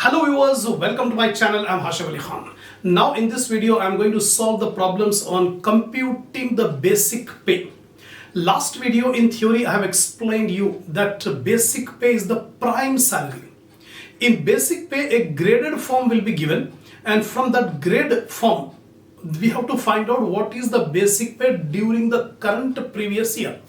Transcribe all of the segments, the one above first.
Hello viewers, welcome to my channel. I'm Hashim. Now in this video I'm going to solve the problems on computing the basic pay. Last video in theory I have explained you that basic pay is the prime salary. In basic pay a graded form will be given, and from that grade form we have to find out what is the basic pay during the current previous year.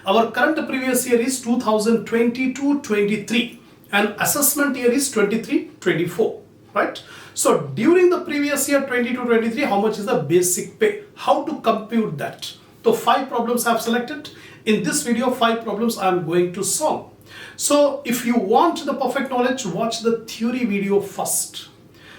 Our current previous year is 2022-23 and assessment year is 23-24, right? So during the previous year 22-23, how much is the basic pay? How to compute that? So 5 problems I have selected. In this video 5 problems I am going to solve. So if you want the perfect knowledge, watch the theory video first.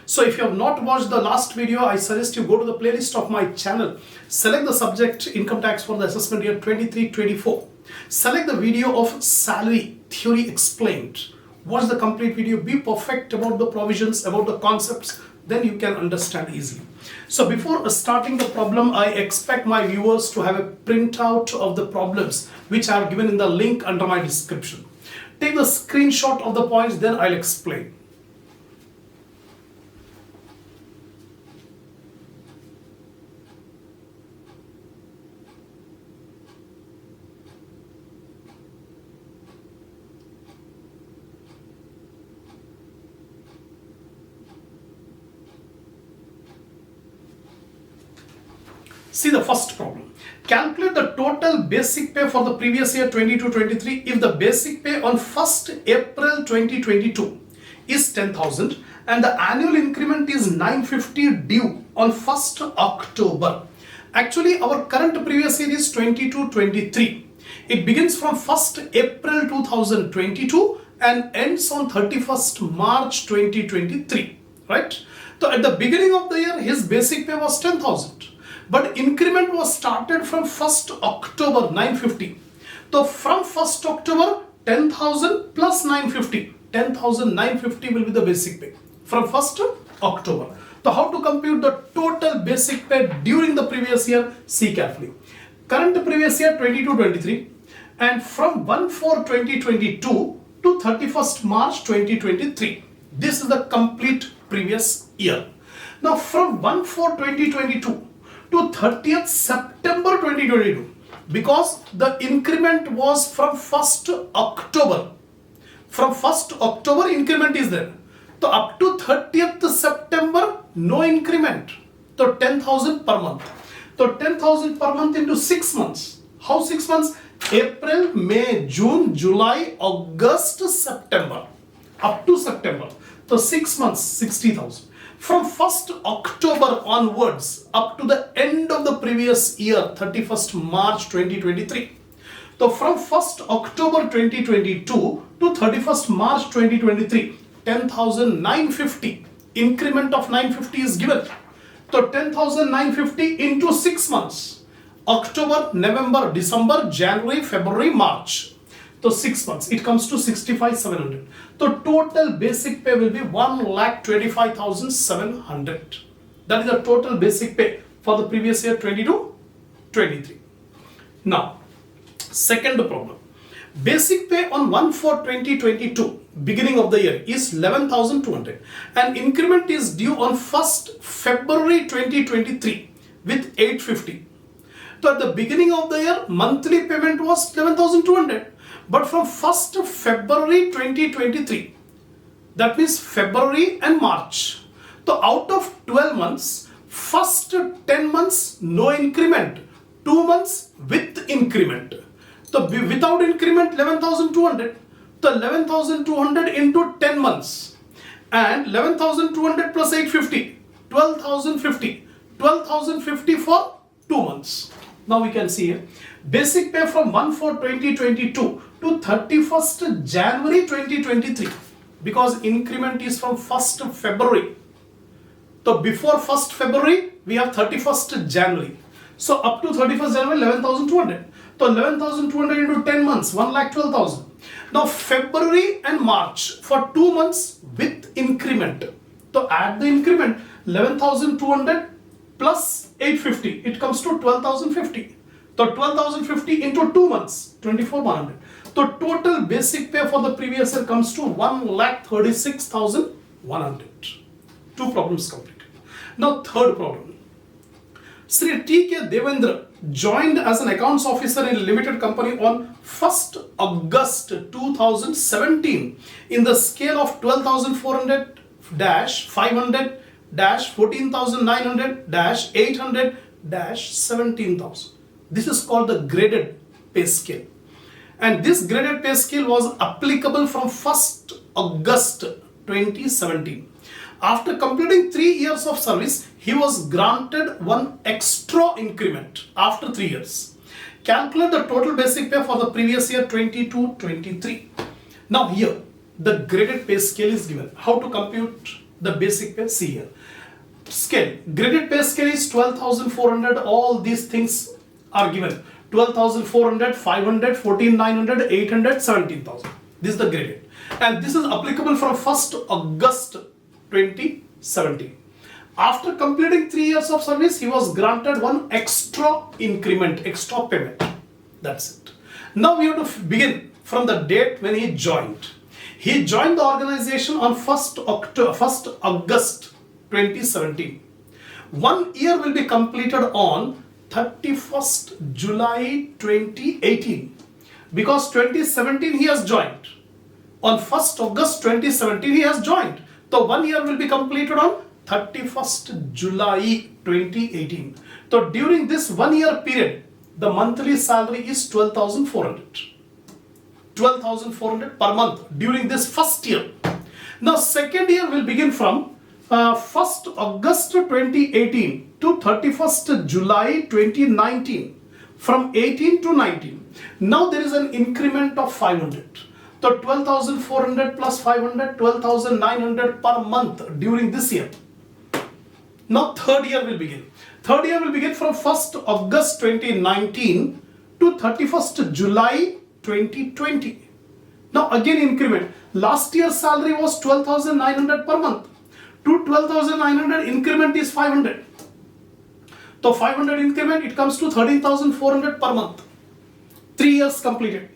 So if you have not watched the last video, I suggest you go to the playlist of my channel, select the subject income tax for the assessment year 23-24, select the video of salary theory explained, watch the complete video, be perfect about the provisions, about the concepts, then you can understand easily. So before starting the problem, I expect my viewers to have a printout of the problems which are given in the link under my description. Take the screenshot of the points, then I'll explain. See the first problem. Calculate the total basic pay for the previous year 22-23 if the basic pay on 1st April 2022 is 10,000 and the annual increment is 950 due on 1st October. Actually, our current previous year is 22-23. It begins from 1st April 2022 and ends on 31st March 2023, right? So at the beginning of the year, his basic pay was 10,000. But increment was started from 1st October 950. So from 1st October 10,000 plus 950. 10,950 will be the basic pay from 1st October. So how to compute the total basic pay during the previous year? See carefully. Current previous year 22-23 and from 1/4/2022 to 31st March 2023. This is the complete previous year. Now from 1/4/2022 to 30th September 2022, because the increment was from 1st October. From 1st October increment is there. So up to 30th September no increment. So 10,000 per month. So 10,000 per month into 6 months. How 6 months? April, May, June, July, August, September. Up to September. So 6 months, 60,000. From 1st October onwards up to the end of the previous year, 31st March 2023. So from 1st October 2022 to 31st March 2023, 10,950 increment of 950 is given. So 10,950 into 6 months, October, November, December, January, February, March. So 6 months, it comes to 65,700. So total basic pay will be 1,25,700. That is the total basic pay for the previous year 22-23. Now, second problem. Basic pay on 1/4/2022, beginning of the year, is 11,200 and increment is due on 1st February 2023 with 850. So at the beginning of the year, monthly payment was 11,200. But from 1st February 2023, that means February and March. So out of 12 months, first 10 months no increment, 2 months with increment. So without increment 11,200. So 11,200 into 10 months and 11,200 plus 850, 12,050. 12,050 for 2 months. Now we can see here, basic pay from 1/4/2022 to 31st January 2023, because increment is from 1st February. So before 1st February we have 31st January. So up to 31st January 11,200. So 11,200 into 10 months, 1,12,000. Now February and March for 2 months with increment. So add the increment, 11,200 plus 850, it comes to 12,050. So 12,050 into 2 months, 24,100. So total basic pay for the previous year comes to 1,36,000 100. Two problems completed. Now third problem. Sri T.K. Devendra joined as an accounts officer in a limited company on 1st August 2017 in the scale of 12,400-500-14,900-800-17,000. This is called the graded pay scale. And this graded pay scale was applicable from 1st August 2017. After completing 3 years of service, he was granted one extra increment after 3 years. Calculate the total basic pay for the previous year 22-23. Now here, the graded pay scale is given. How to compute the basic pay? See here. Scale. Graded pay scale is 12,400. All these things are given. 12,400, 500, 14,900, 800, 17,000. This is the graded. And this is applicable from 1st August 2017. After completing 3 years of service, he was granted one extra increment, extra payment. That's it. Now we have to begin from the date when he joined. He joined the organization on 1st August 2017. 1 year will be completed on 31st July 2018. Because 2017 he has joined. On 1st August 2017 he has joined. So 1 year will be completed on 31st July 2018. So during this 1 year period, the monthly salary is 12,400. 12,400 per month during this first year. Now second year will begin from 1st August 2018 to 31st July 2019. From 18 to 19. Now there is an increment of 500. So 12,400 plus 500, 12,900 per month during this year. Now third year will begin. Third year will begin from 1st August 2019 to 31st July 2020. Now again increment. Last year's salary was 12,900 per month. To 12,900 increment is 500. So 500 increment, it comes to 13,400 per month. 3 years completed.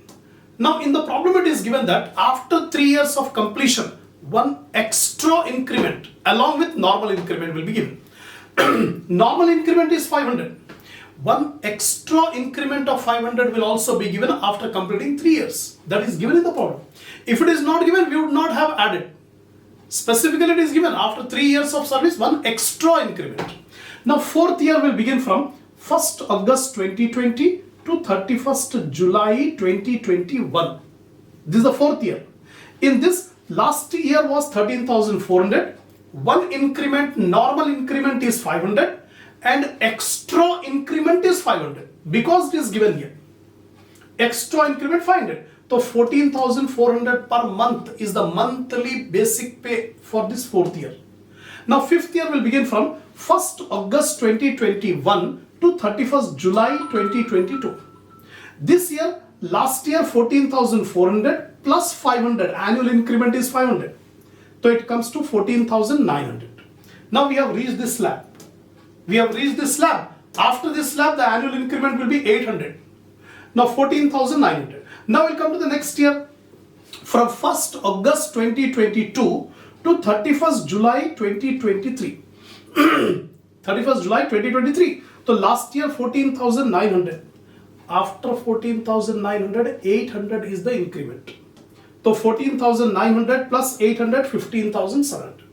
Now in the problem it is given that after 3 years of completion, one extra increment along with normal increment will be given. Normal increment is 500. One extra increment of 500 will also be given after completing 3 years. That is given in the problem. If it is not given, we would not have added. Specifically it is given after 3 years of service, one extra increment. Now fourth year will begin from 1st August 2020 to 31st July 2021. This is the fourth year. In this, last year was 13,400. One increment, normal increment is 500 and extra increment is 500 because it is given here. Extra increment 500. So 14,400 per month is the monthly basic pay for this fourth year. Now fifth year will begin from 1st August 2021 to 31st July 2022. This year, last year 14,400 plus 500, annual increment is 500. So it comes to 14,900. Now we have reached this slab. We have reached this slab. After this slab, the annual increment will be 800. Now 14,900. Now we'll come to the next year. From 1st August 2022 to 31st July 2023. 31st July 2023. So last year 14,900. After 14,900, 800 is the increment. So 14,900 plus 800, 15,700.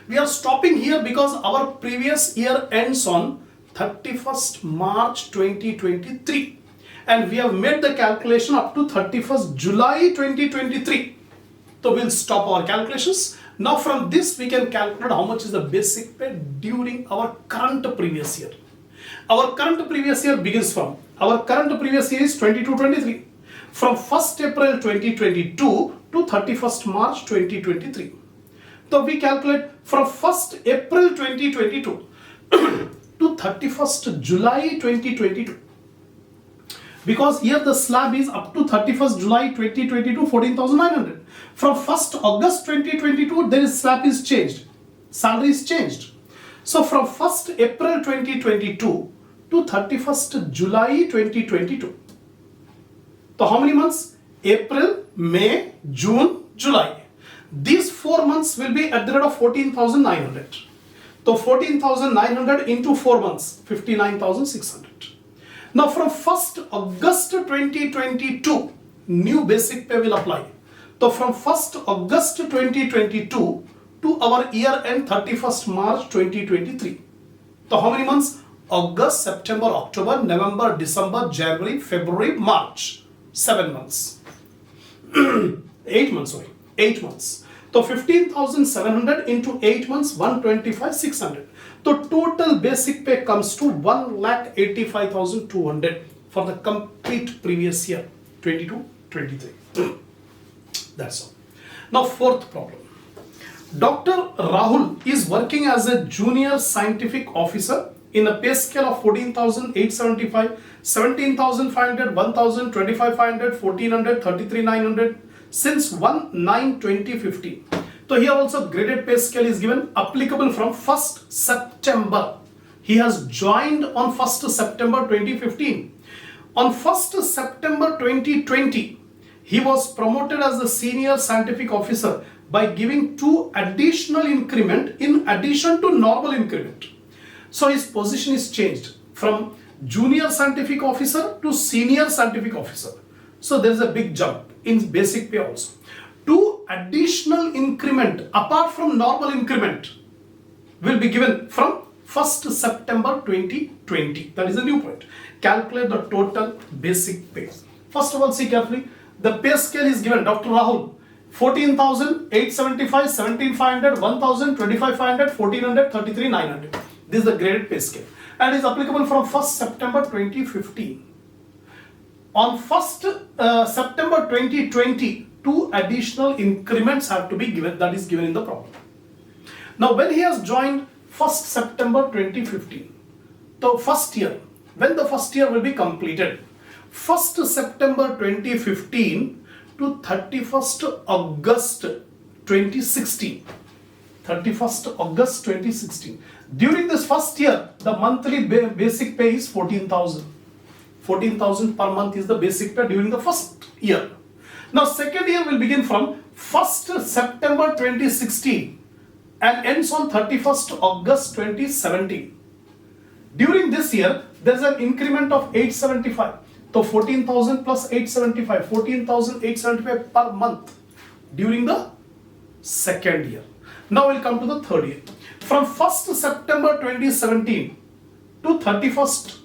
We are stopping here because our previous year ends on 31st March 2023. And we have made the calculation up to 31st July 2023. So we'll stop our calculations. Now from this we can calculate how much is the basic pay during our current previous year. Our current previous year begins from, our current previous year is 22-23. From 1st April 2022 to 31st March 2023. So we calculate from 1st April 2022 to 31st July 2022. Because here the slab is up to 31st July 2022, 14,900. From 1st August 2022, there is slab is changed. Salary is changed. So from 1st April 2022 to 31st July 2022. So how many months? April, May, June, July. These 4 months will be at the rate of 14,900. So 14,900 into 4 months, 59,600. Now from 1st August 2022, new basic pay will apply. So from 1st August 2022 to our year end 31st March 2023. So how many months? August, September, October, November, December, January, February, March. 7 months. 8 months, sorry. 8 months. So 15,700 into 8 months, 125,600. The total basic pay comes to 1,85,200 for the complete previous year, 22-23. That's all. Now, fourth problem. Dr. Rahul is working as a junior scientific officer in a pay scale of 14,875, 17,500, 1,000, 25,500, 1,400, 33,900 since 1/9/2015. So here also graded pay scale is given, applicable from 1st September. He has joined on 1st September 2015. On 1st September 2020, he was promoted as the senior scientific officer by giving 2 additional increment in addition to normal increment. So his position is changed from junior scientific officer to senior scientific officer. So there is a big jump in basic pay also. 2 additional increment apart from normal increment will be given from 1st September 2020. That is a new point. Calculate the total basic pay. First of all, see carefully. The pay scale is given. Dr. Rahul, 14,875, 17,500, 1,000, 25,500, 1,400, 33,900. This is the graded pay scale and is applicable from 1st September 2015. On 1st September 2020, 2 additional increments have to be given. That is given in the problem. Now, when he has joined 1st September 2015, the first year, when the first year will be completed, 1st September 2015 to 31st August 2016. 31st August 2016. During this first year, the monthly basic pay is 14,000. 14,000 per month is the basic pay during the first year. Now, second year will begin from 1st September 2016 and ends on 31st August 2017. During this year, there is an increment of 875. So 14,000 plus 875, 14,875 per month during the second year. Now we'll come to the third year. From 1st September 2017 to 31st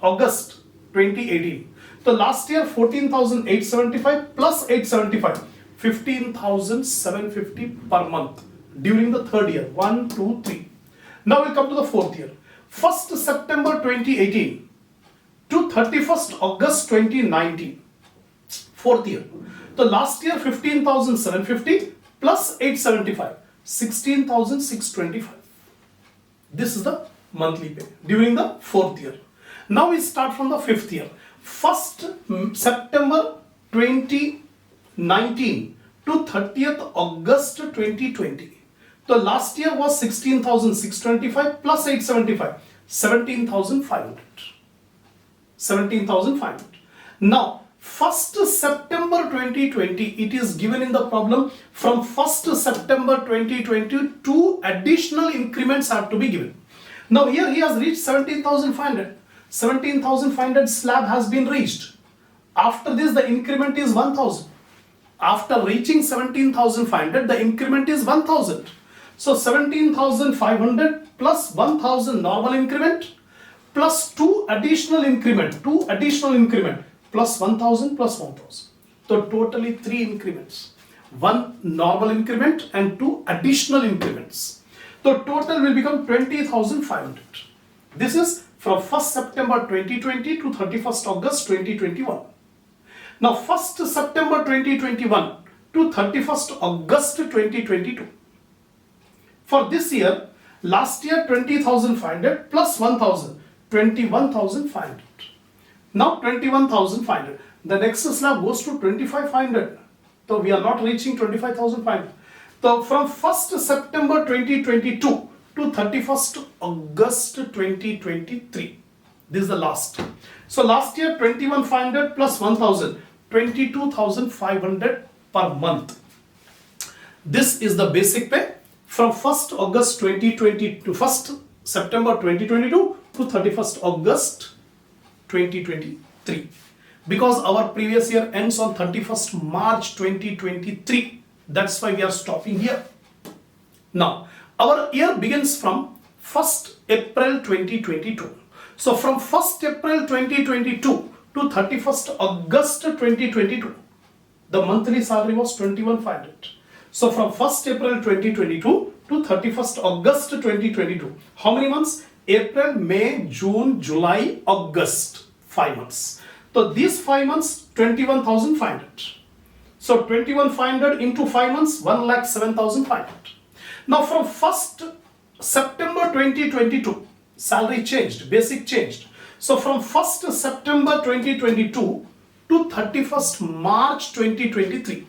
August 2018. So last year 14,875 plus 875, 15,750 per month during the third year. 1, 2, 3. Now we'll come to the fourth year. 1st September 2018 to 31st August 2019. Fourth year. So last year 15,750 plus 875, 16,625. This is the monthly pay during the fourth year. Now we start from the fifth year. 1st September 2019 to 30th August 2020. The last year was 16,625 plus 875, 17,500. 17,500. Now, 1st September 2020, it is given in the problem from 1st September 2020, 2 additional increments have to be given. Now, here he has reached 17,500. 17,500 slab has been reached. After this, the increment is 1,000. After reaching 17,500, the increment is 1,000. So 17,500 plus 1,000 normal increment plus 2 additional increment plus 1,000 plus 1,000. So totally 3 increments. 1 normal increment and 2 additional increments. So total will become 20,500. This is from 1st September 2020 to 31st August 2021. Now 1st September 2021 to 31st August 2022. For this year, last year 20,500 plus 1,000, 21,500. Now 21,500. The next slab goes to 25,500. So we are not reaching 25,500. So from 1st September 2022 to 31st August 2023. This is the last. So last year 21,500 plus 1,000, 22,500 per month. This is the basic pay from 1st August 2020 to 1st September 2022 to 31st August 2023. Because our previous year ends on 31st March 2023. That's why we are stopping here. Now, our year begins from 1st April 2022. So from 1st April 2022 to 31st August 2022, the monthly salary was 21,500. So from 1st April 2022 to 31st August 2022, how many months? April, May, June, July, August, 5 months. So these 5 months, 21,500. So 21,500 into 5 months, 1,07,500. Now from 1st September 2022, salary changed, basic changed. So from 1st September 2022 to 31st March 2023,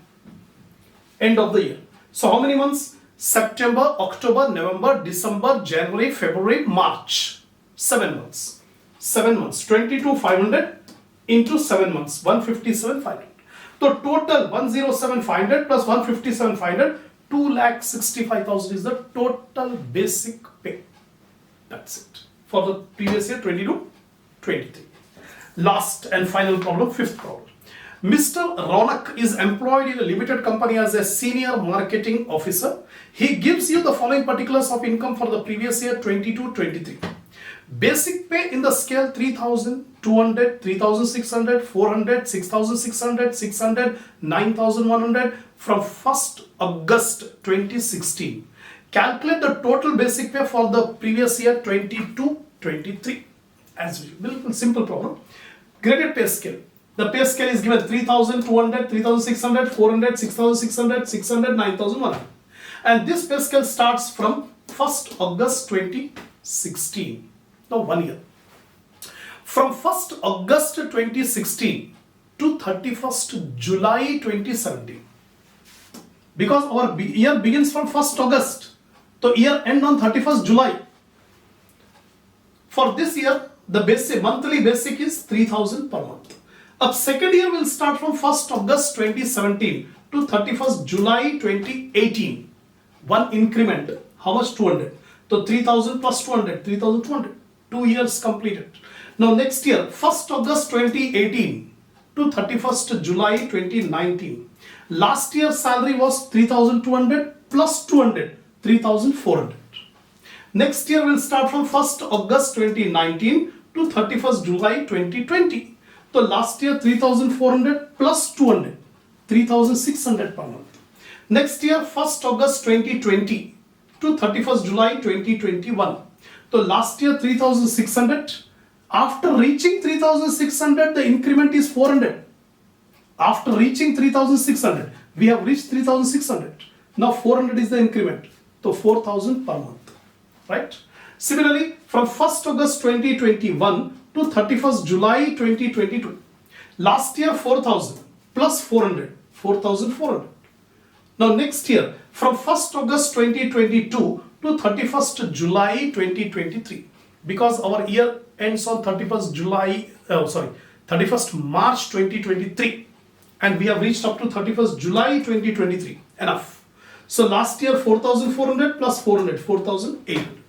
end of the year. So how many months? September, October, November, December, January, February, March. 7 months. 7 months. 22,500 into 7 months. 157,500. So total 107,500 plus 157,500, 2,65,000 is the total basic pay. That's it for the previous year 22-23. Last and final problem, fifth problem. Mr. Ronak is employed in a limited company as a senior marketing officer. He gives you the following particulars of income for the previous year 22-23. Basic pay in the scale 3,200, 3,600, 400, 6,600, 600, 9,100 from 1st August 2016. Calculate the total basic pay for the previous year 22-23. As usual, simple problem. Graded pay scale. The pay scale is given 3,200, 3,600, 400, 6,600, 600, 9,100. And this pay scale starts from 1st August 2016. Now 1 year. From 1st August 2016 to 31st July 2017. Because our year begins from 1st August. So year end on 31st July. For this year, the basic monthly basic is 3,000 per month. A second year will start from 1st August 2017 to 31st July 2018. One increment. How much? 200. So 3,000 plus 200. 3,200. 2 years completed. Now next year, 1st August 2018 to 31st July 2019. Last year's salary was 3,200 plus 200. 3,400. Next year will start from 1st August 2019 to 31st July 2020. So last year 3,400 plus 200, 3,600 per month. Next year 1st August 2020 to 31st July 2021. So last year 3,600. After reaching 3,600, the increment is 400. After reaching 3,600, we have reached 3,600. Now 400 is the increment. So 4,000 per month. Right? Similarly, from 1st August 2021 to 31st July 2022. Last year 4,000 plus 400, 4,400. Now next year, from 1st August 2022 to 31st July 2023. Because our year ends on 31st March 2023. And we have reached up to 31st July 2023. Enough. So last year 4,400 plus 400, 4,800.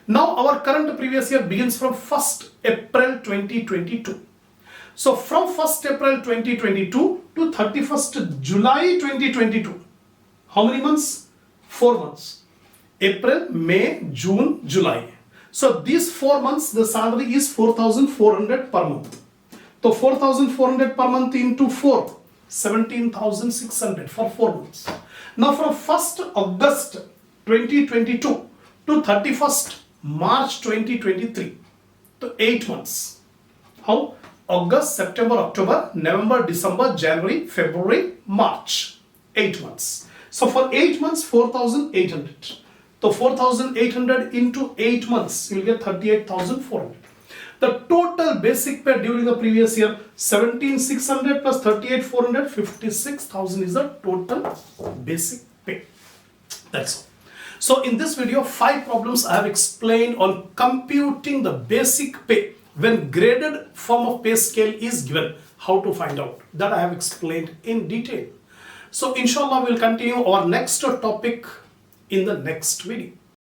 Now our current previous year begins from 1st April 2022. So from 1st April 2022 to 31st July 2022. How many months? 4 months. April, May, June, July. So these 4 months the salary is 4,400 per month. So 4,400 per month into 4. 17,600 for 4 months. Now from 1st August 2022 to 31st March 2023, so 8 months. How? August, September, October, November, December, January, February, March. 8 months. So for 8 months, 4,800. So 4,800 into 8 months, you will get 38,400. The total basic pay during the previous year, 17,600 plus 38,400, 56,000 is the total basic pay. That's all. So in this video, 5 problems I have explained on computing the basic pay when graded form of pay scale is given. How to find out. That I have explained in detail. So inshallah we'll continue our next topic in the next video.